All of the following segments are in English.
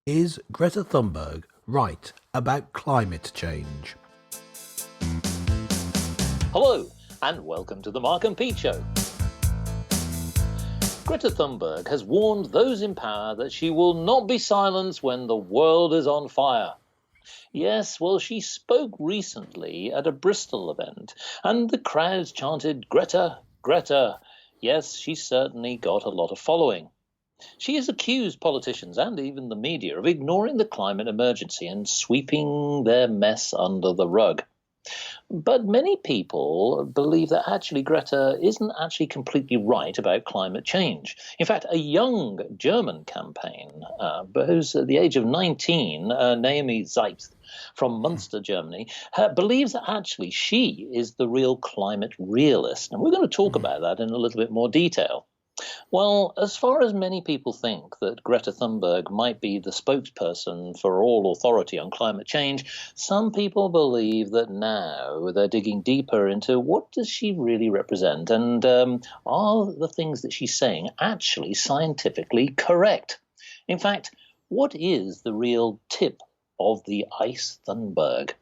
Is Greta Thunberg right about climate change? Hello, and welcome to the Mark and Pete Show. Greta Thunberg has warned those in power that she will not be silenced when the world is on fire. Yes, well, she spoke recently at a Bristol event, and the crowds chanted, "Greta, Greta." Yes, she certainly got a lot of following. She has accused politicians and even the media of ignoring the climate emergency and sweeping their mess under the rug. But many people believe that actually Greta isn't actually completely right about climate change. In fact, a young German campaign, who's at the age of 19, Naomi Seibt from Munster, Germany, believes that actually she is the real climate realist. And we're going to talk about that in a little bit more detail. Well, as far as many people think that Greta Thunberg might be the spokesperson for all authority on climate change, some people believe that now they're digging deeper into what does she really represent, and are the things that she's saying actually scientifically correct? In fact, what is the real tip of the ice Thunberg?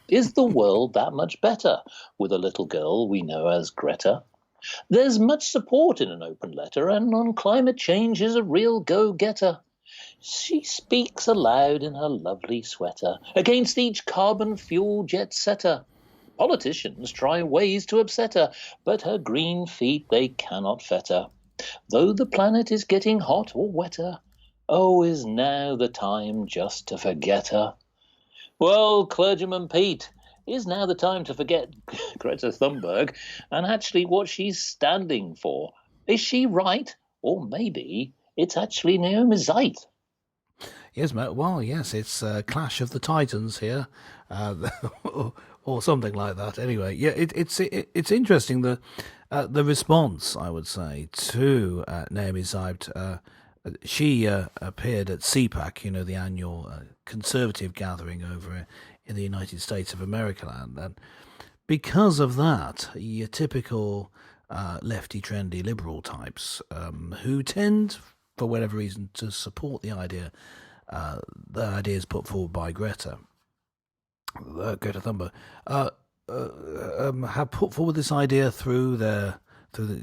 Is the world that much better with a little girl we know as Greta? There's much support in an open letter, and on climate change is a real go-getter. She speaks aloud in her lovely sweater against each carbon fuel jet setter. Politicians try ways to upset her, but her green feet they cannot fetter. Though the planet is getting hot or wetter, oh, is now the time just to forget her? Well, Clergyman Pete, is now the time to forget Greta Thunberg and actually what she's standing for? Is she right? Or maybe it's actually Naomi Seibt. Yes, mate. Well, yes, it's a clash of the titans here, or something like that. Anyway, yeah, it's interesting the response, I would say, to Naomi Seibt. She appeared at CPAC, the annual conservative gathering over in the United States of America, and because of that, your typical lefty, trendy, liberal types who tend, for whatever reason, to support the ideas put forward by Greta Thunberg, have put forward this idea through the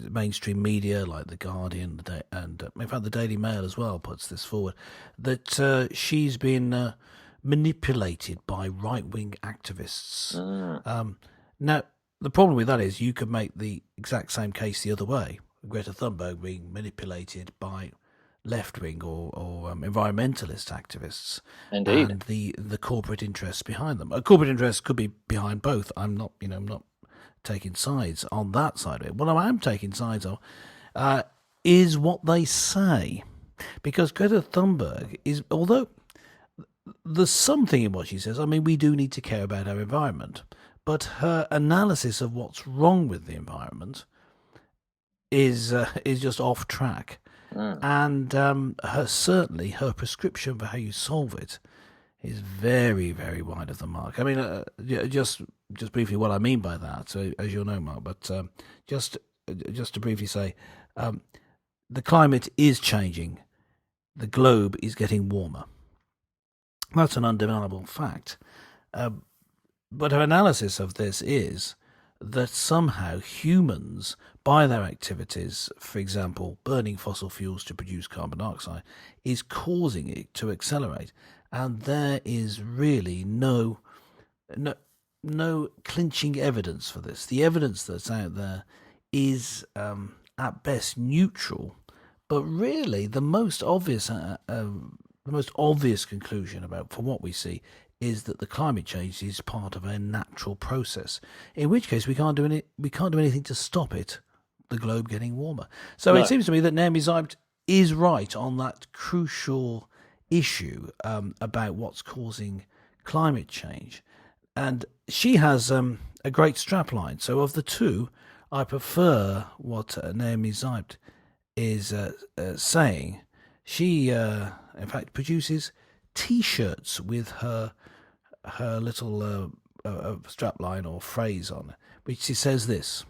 mainstream media like The Guardian, and in fact the Daily Mail as well puts this forward, that she's been manipulated by right-wing activists. Now, the problem with that is you could make the exact same case the other way. Greta Thunberg being manipulated by left-wing or environmentalist activists. Indeed. And the corporate interests behind them. A corporate interest could be behind both. I'm not taking sides on that side of it. What I am taking sides of is what they say. Because Greta Thunberg is, although there's something in what she says. I mean, we do need to care about our environment, but her analysis of what's wrong with the environment is just off track, and certainly her prescription for how you solve it is very, very wide of the mark. I mean, just briefly, what I mean by that, so, as you'll know, Mark, but just to briefly say, the climate is changing. The globe is getting warmer. That's an undeniable fact. But her analysis of this is that somehow humans, by their activities, for example, burning fossil fuels to produce carbon dioxide, is causing it to accelerate. And there is really no clinching evidence for this. The evidence that's out there is at best neutral, but really the most obvious conclusion from what we see is that the climate change is part of a natural process. In which case, we can't do anything to stop it, the globe getting warmer. So It seems to me that Naomi Seibt is right on that crucial issue about what's causing climate change, and she has a great strapline. So of the two, I prefer what Naomi Seibt is saying. She, in fact, produces T-shirts with her little strapline or phrase on, which she says this: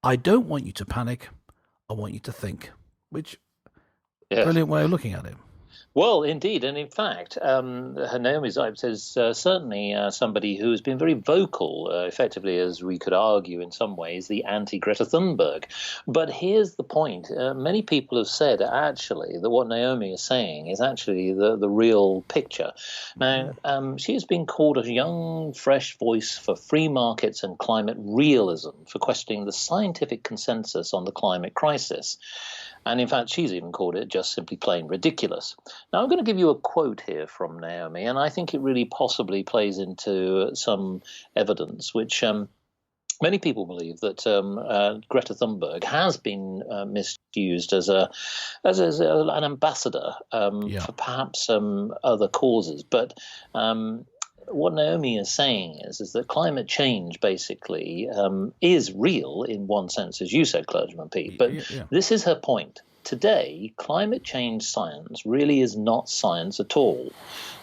"I don't want you to panic. I want you to think." Which, Yes. brilliant way of looking at it. Well, indeed, and in fact, Naomi Seibt is certainly somebody who has been very vocal, effectively, as we could argue in some ways, the anti-Greta Thunberg. But here's the point: many people have said actually that what Naomi is saying is actually the real picture. Now, she has been called a young, fresh voice for free markets and climate realism, for questioning the scientific consensus on the climate crisis. And in fact, she's even called it just simply plain ridiculous. Now, I'm going to give you a quote here from Naomi, and I think it really possibly plays into some evidence, which many people believe that Greta Thunberg has been misused as an ambassador Yeah. for perhaps some other causes. But what Naomi is saying is that climate change basically is real in one sense, as you said, Clergyman Pete. But Yeah. this is her point. Today, climate change science really is not science at all.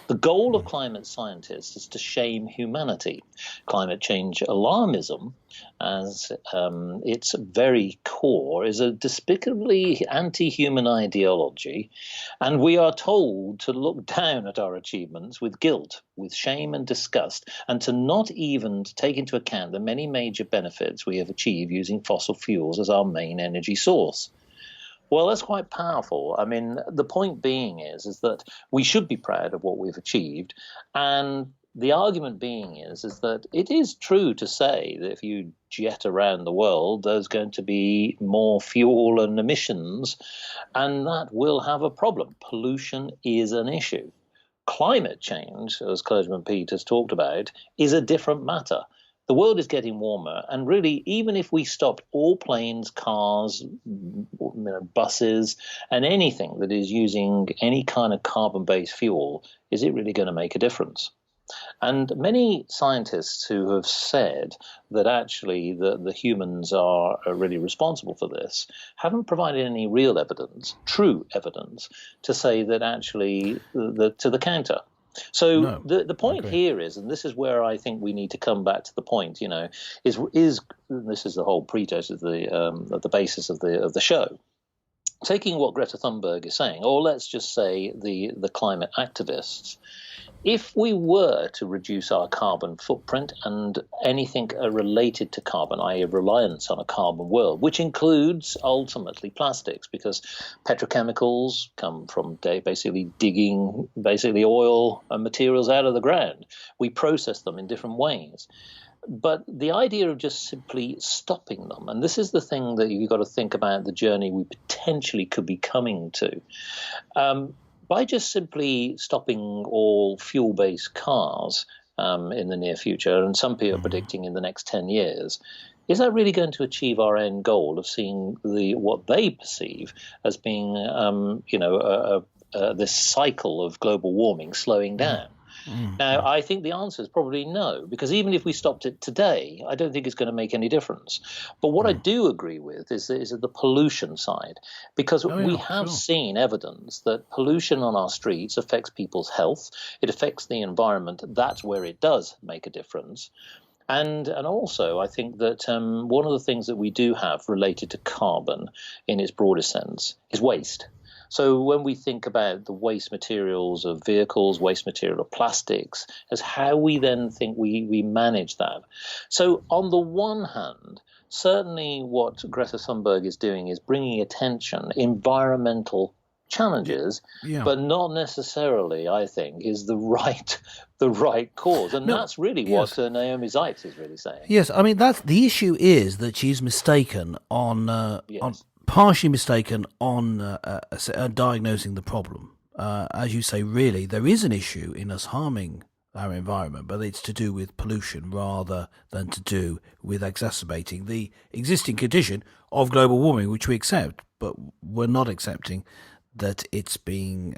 The goal of climate scientists is to shame humanity. Climate change alarmism, as its very core, is a despicably anti-human ideology, and we are told to look down at our achievements with guilt, with shame and disgust, and to not even take into account the many major benefits we have achieved using fossil fuels as our main energy source. Well, that's quite powerful. I mean, the point being is that we should be proud of what we've achieved, and the argument being is that it is true to say that if you jet around the world, there's going to be more fuel and emissions, and that will have a problem. Pollution is an issue. Climate change, as Clergyman Pete has talked about, is a different matter. The world is getting warmer, and really, even if we stopped all planes, cars, buses, and anything that is using any kind of carbon-based fuel, is it really going to make a difference? And many scientists who have said that actually the humans are really responsible for this haven't provided any real evidence, true evidence, to say that actually to the counter. So No, the I point agree. here is, and this is where I think we need to come back to the point, is this is the whole pretext of the basis of the show. Taking what Greta Thunberg is saying, or let's just say the climate activists, if we were to reduce our carbon footprint and anything related to carbon, i.e., reliance on a carbon world, which includes ultimately plastics, because petrochemicals come from basically digging oil and materials out of the ground. We process them in different ways. But the idea of just simply stopping them, and this is the thing that you've got to think about, the journey we potentially could be coming to. By just simply stopping all fuel-based cars in the near future, and some people are predicting in the next 10 years, is that really going to achieve our end goal of seeing what they perceive as being, this cycle of global warming slowing down? Now, I think the answer is probably no, because even if we stopped it today, I don't think it's going to make any difference. But what I do agree with is the pollution side, because we have seen evidence that pollution on our streets affects people's health. It affects the environment. That's where it does make a difference. And also, I think that one of the things that we do have related to carbon in its broadest sense is waste. So when we think about the waste materials of vehicles, waste material of plastics, as how we then think we manage that. So on the one hand, certainly what Greta Thunberg is doing is bringing attention, environmental challenges, Yeah. but not necessarily, I think, is the right cause. And No, that's really yes. what Naomi Seibt is really saying. Yes, I mean that's the issue, is that she's mistaken on Yes. partially mistaken on diagnosing the problem. As you say, really, there is an issue in us harming our environment, but it's to do with pollution rather than to do with exacerbating the existing condition of global warming, which we accept, but we're not accepting that it's being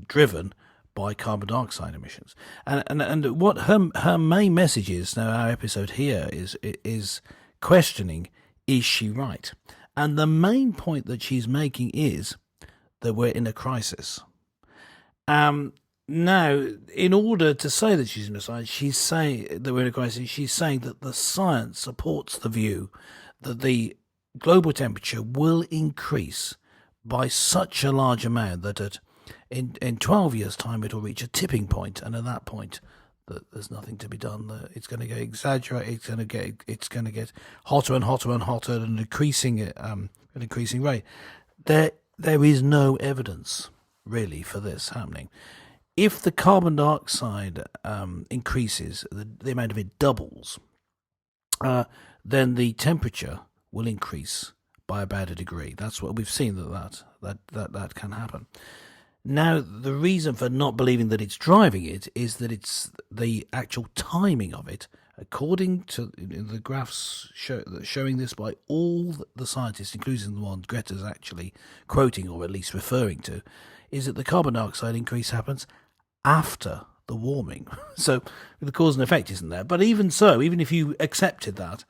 driven by carbon dioxide emissions. And what her main message is, now our episode here is questioning, is she right? And the main point that she's making is that we're in a crisis. Now, in order to say that she's in a crisis, she's saying that we're in a crisis. She's saying that the science supports the view that the global temperature will increase by such a large amount that at in 12 years' time it'll reach a tipping point, and at that point, there's nothing to be done. It's going to get exaggerated. It's going to get hotter and hotter and hotter, and increasing at an increasing rate. There is no evidence really for this happening. If the carbon dioxide increases, the amount of it doubles, then the temperature will increase by about a degree. That's what we've seen that can happen. Now, the reason for not believing that it's driving it is that it's the actual timing of it, according to the graphs showing this by all the scientists, including the one Greta's actually quoting or at least referring to, is that the carbon dioxide increase happens after the warming. So the cause and effect isn't there. But even so, even if you accepted that,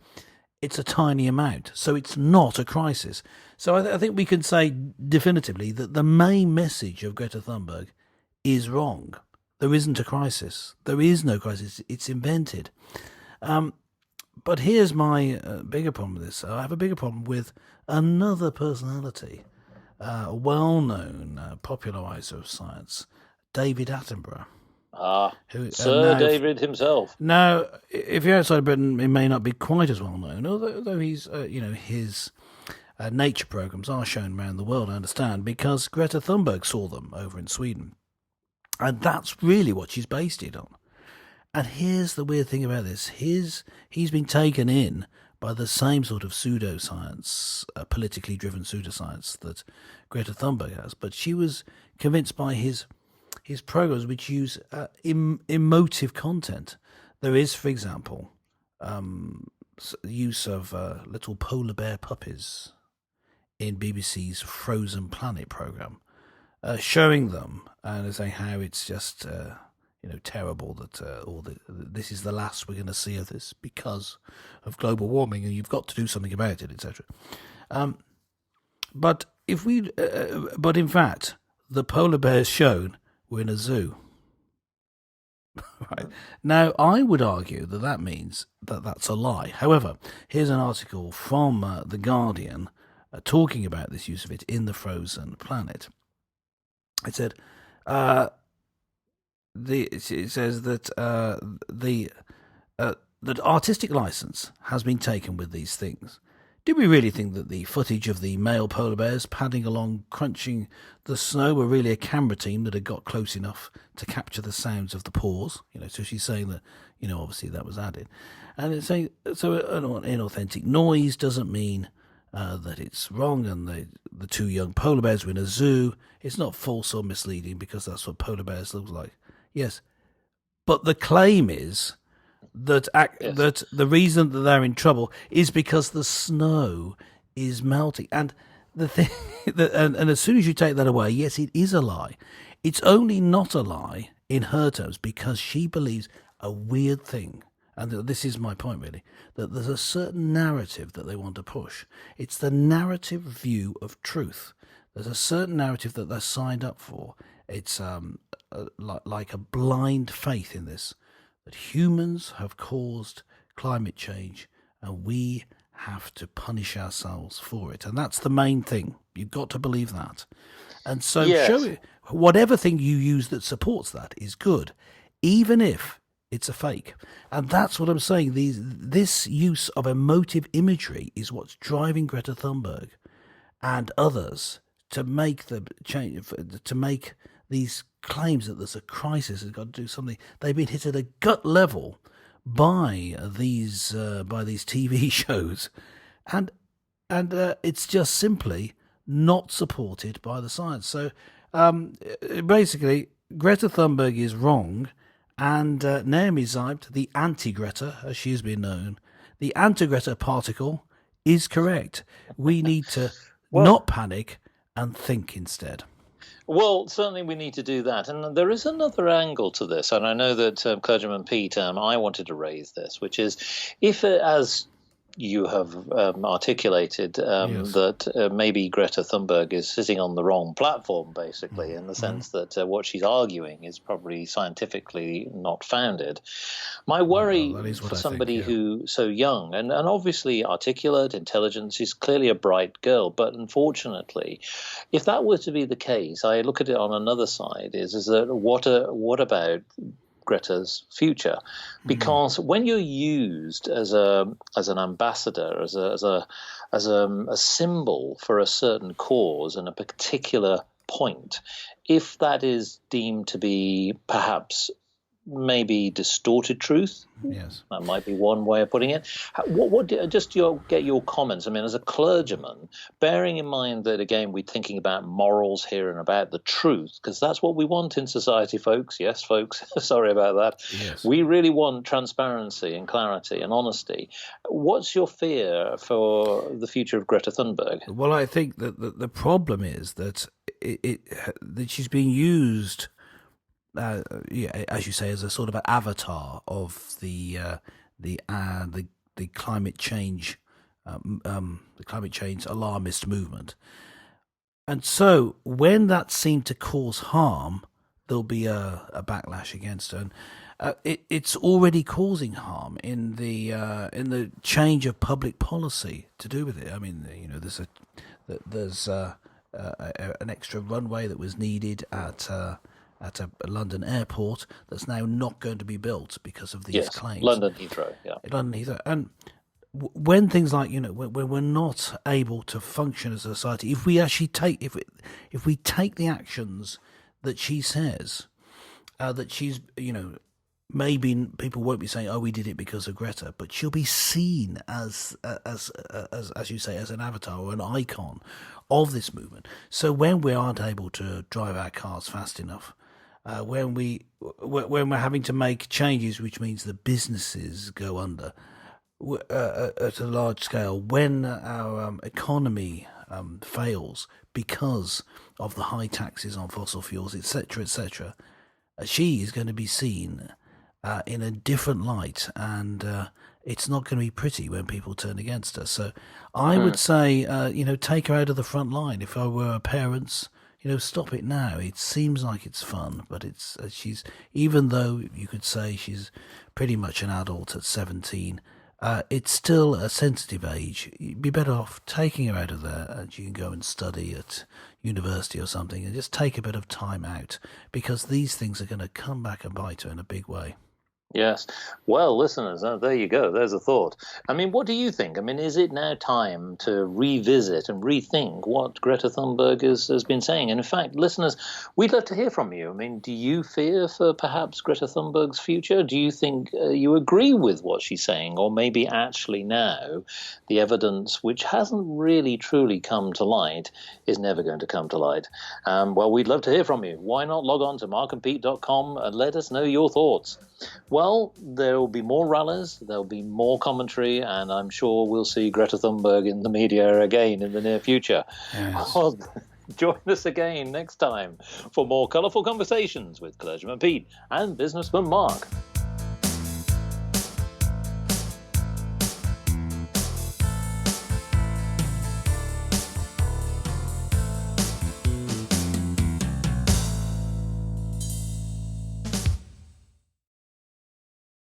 it's a tiny amount, so it's not a crisis. So I think we can say definitively that the main message of Greta Thunberg is wrong. There isn't a crisis. There is no crisis. It's invented. But here's my bigger problem with this. I have a bigger problem with another personality, a well-known popularizer of science, David Attenborough. Sir David himself. Now, if you're outside Britain, it may not be quite as well known, although he's, his nature programs are shown around the world, I understand, because Greta Thunberg saw them over in Sweden. And that's really what she's based it on. And here's the weird thing about this. He's been taken in by the same sort of pseudoscience, politically driven pseudoscience that Greta Thunberg has, but she was convinced by his programs which use emotive content. There is, for example, use of little polar bear puppies in BBC's Frozen Planet program, showing them and saying how it's just terrible that this is the last we're going to see of this because of global warming, and you've got to do something about it, etc. But in fact, the polar bears shown were in a zoo. Right. Now, I would argue that means that that's a lie. However, here's an article from The Guardian talking about this use of it in the Frozen Planet. It said, it says that that artistic license has been taken with these things. Did we really think that the footage of the male polar bears padding along, crunching the snow, were really a camera team that had got close enough to capture the sounds of the paws? So she's saying that, obviously that was added. And it's saying, so an inauthentic noise doesn't mean that it's wrong, and the two young polar bears were in a zoo. It's not false or misleading because that's what polar bears look like. Yes. But the claim is that that the reason that they're in trouble is because the snow is melting, and the thing and as soon as you take that away, yes, it is a lie. It's only not a lie in her terms because she believes a weird thing, and this is my point really, that there's a certain narrative that they want to push. It's the narrative view of truth. There's a certain narrative that they're signed up for. It's like a blind faith in this, that humans have caused climate change and we have to punish ourselves for it. And that's the main thing. You've got to believe that. And so show it, whatever thing you use that supports that is good, even if it's a fake. And that's what I'm saying. This use of emotive imagery is what's driving Greta Thunberg and others to make the change, to make these claims that there's a crisis, has got to do something. They've been hit at a gut level by these TV shows, and it's just simply not supported by the science. So basically, Greta Thunberg is wrong, and Naomi Seibt, the anti-Greta, as she has been known, the anti-Greta particle is correct. We need to not panic and think instead. Well, certainly we need to do that. And there is another angle to this. And I know that Clergyman Pete, I wanted to raise this, which is if, as you have articulated Yes. that maybe Greta Thunberg is sitting on the wrong platform, basically, in the sense that what she's arguing is probably scientifically not founded. My worry Well, that is what for I think, somebody yeah. who's so young and obviously articulate, intelligent, she's clearly a bright girl, but unfortunately, if that were to be the case, I look at it on another side, is that what about Greta's future, because when you're used as an ambassador, as a symbol for a certain cause and a particular point, if that is deemed to be perhaps maybe distorted truth. Yes. That might be one way of putting it. Just get your comments. I mean, as a clergyman, bearing in mind that, again, we're thinking about morals here and about the truth, because that's what we want in society, folks. Yes, folks, sorry about that. Yes. We really want transparency and clarity and honesty. What's your fear for the future of Greta Thunberg? Well, I think that the problem is that that she's being used, as you say, as a sort of an avatar of the climate change, the climate change alarmist movement. And so, when that seemed to cause harm, there'll be a backlash against her. And it's already causing harm in the change of public policy to do with it. I mean, there's an extra runway that was needed at a London airport that's now not going to be built because of these claims. London Heathrow, yeah. London Heathrow. And when things like, when we're not able to function as a society, if we actually take, if we take the actions that she says, that she's, maybe people won't be saying, "Oh, we did it because of Greta," but she'll be seen as you say, as an avatar or an icon of this movement. So when we aren't able to drive our cars fast enough, when we're having to make changes, which means the businesses go under at a large scale, when our economy fails because of the high taxes on fossil fuels, etc., etc., she is going to be seen in a different light, and it's not going to be pretty when people turn against her. So I would say, take her out of the front line. If I were parents, stop it now. It seems like it's fun, but she's, even though you could say she's pretty much an adult at 17, it's still a sensitive age. You'd be better off taking her out of there, and she can go and study at university or something, and just take a bit of time out, because these things are going to come back and bite her in a big way. Yes. Well, listeners, there you go. There's a thought. I mean, what do you think? I mean, is it now time to revisit and rethink what Greta Thunberg has been saying? And in fact, listeners, we'd love to hear from you. I mean, do you fear for perhaps Greta Thunberg's future? Do you think you agree with what she's saying? Or maybe actually now the evidence, which hasn't really truly come to light, is never going to come to light? Well, we'd love to hear from you. Why not log on to markandpete.com and let us know your thoughts? Well, there will be more rallies, there'll be more commentary, and I'm sure we'll see Greta Thunberg in the media again in the near future. Yes. Well, join us again next time for more colourful conversations with Clergyman Pete and Businessman Mark.